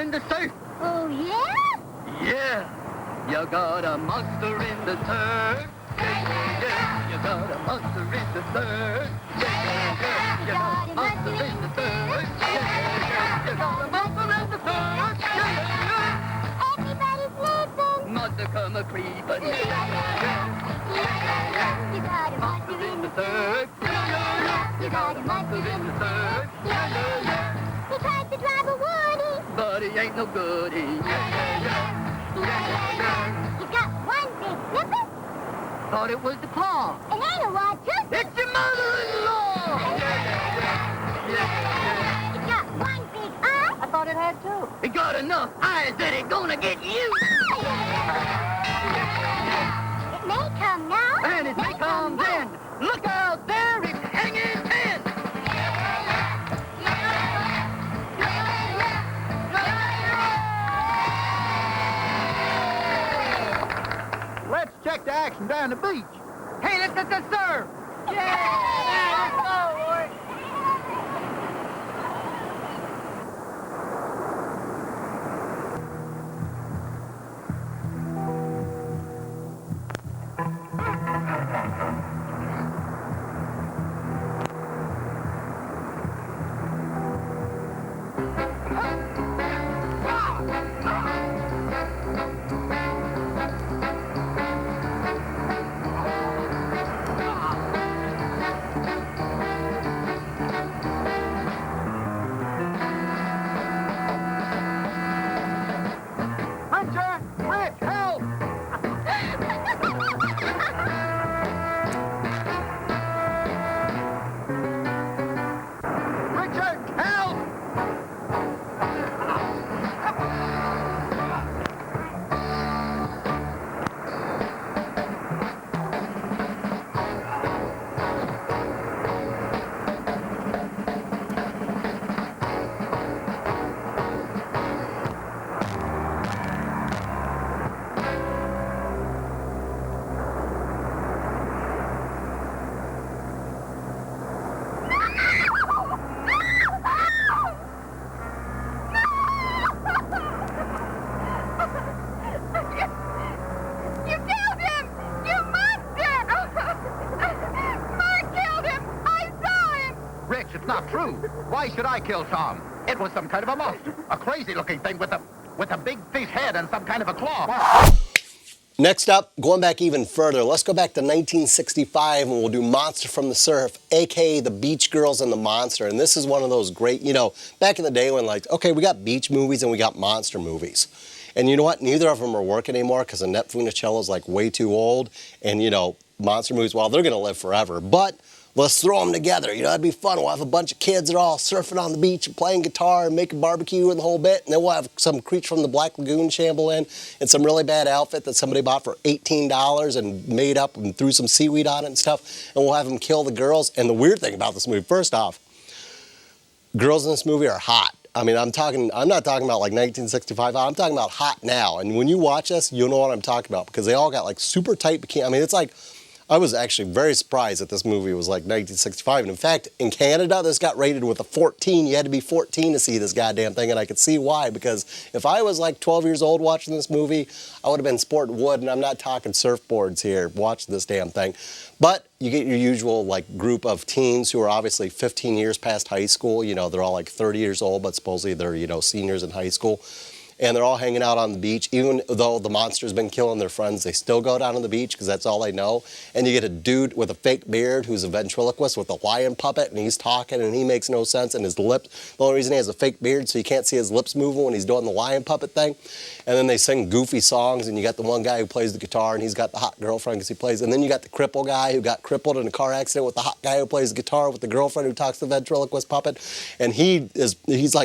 in the surf. Oh, yeah? Yeah. You got a monster in the surf. Yeah. You got a monster in the surf. Yeah. You got a monster in the surf. Yeah. You got a monster in the surf. Yeah. Everybody's listening. Monster come a creeping. You got a monster in the surf. You got a monster in the surf. He tries to drive a woody. But he ain't no goodie. You got one big slipper. Thought it was the claw. It ain't a water. It's your mother-in-law. You got one big eye. I thought it had two. He got enough eyes that he gonna get you. It may come now. And it may come then. Look out there, it's hanging in. Let's check the action down the beach. Hey, let's get the surf. Yeah! Let's go, boy. Richard! Rick, help! Richard, help! You killed him! You monster! Mark killed him! I saw him! Rich, it's not true. Why should I kill Tom? It was some kind of a monster. A crazy-looking thing with a big fish head and some kind of a claw. Next up, going back even further, let's go back to 1965 and we'll do Monster from the Surf, a.k.a. The Beach Girls and the Monster. And this is one of those great, back in the day when okay, we got beach movies and we got monster movies. And you know what? Neither of them are working anymore because Annette Funicello's way too old. And, monster movies, well, they're going to live forever. But let's throw them together. That'd be fun. We'll have a bunch of kids that are all surfing on the beach and playing guitar and making barbecue and the whole bit. And then we'll have some creature from the Black Lagoon shamble in some really bad outfit that somebody bought for $18 and made up and threw some seaweed on it and stuff. And we'll have them kill the girls. And the weird thing about this movie, first off, girls in this movie are hot. I mean, I'm not talking about 1965. I'm talking about hot now. And when you watch this, you'll know what I'm talking about because they all got super tight bikini. I mean, it's I was actually very surprised that this movie was 1965. And in fact, in Canada, this got rated with a 14. You had to be 14 to see this goddamn thing. And I could see why, because if I was 12 years old watching this movie, I would have been sporting wood. And I'm not talking surfboards here, watching this damn thing. But you get your usual group of teens who are obviously 15 years past high school. They're all 30 years old, but supposedly they're, seniors in high school. And they're all hanging out on the beach. Even though the monster's been killing their friends, they still go down to the beach because that's all they know. And you get a dude with a fake beard who's a ventriloquist with a lion puppet, and he's talking, and he makes no sense. And his lips, the only reason he has a fake beard so you can't see his lips moving when he's doing the lion puppet thing. And then they sing goofy songs, and you got the one guy who plays the guitar, and he's got the hot girlfriend because he plays. And then you got the cripple guy who got crippled in a car accident with the hot guy who plays the guitar with the girlfriend who talks to the ventriloquist puppet. And he's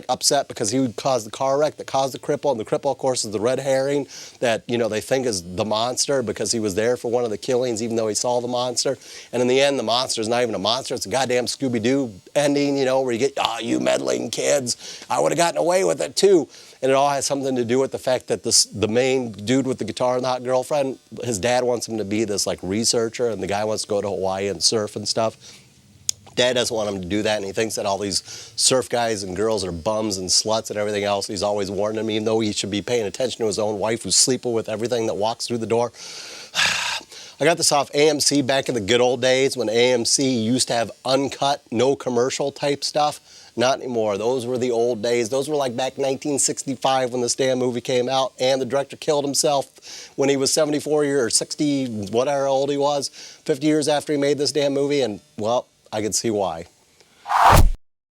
upset because he caused the car wreck that caused the cripple, and the cripple, of course, is the red herring that, they think is the monster because he was there for one of the killings even though he saw the monster. And in the end, the monster's not even a monster. It's a goddamn Scooby-Doo ending, where you get, you meddling kids. I would have gotten away with it, too. And it all has something to do with the fact that the main dude with the guitar and the hot girlfriend, his dad wants him to be this researcher, and the guy wants to go to Hawaii and surf and stuff. Dad doesn't want him to do that, and he thinks that all these surf guys and girls are bums and sluts and everything else. He's always warning him, even though he should be paying attention to his own wife who's sleeping with everything that walks through the door. I got this off AMC back in the good old days when AMC used to have uncut, no commercial type stuff. Not anymore. Those were the old days. Those were like back 1965 when this damn movie came out, and the director killed himself when he was 74 years or 60, whatever old he was, 50 years after he made this damn movie, and, well, I could see why.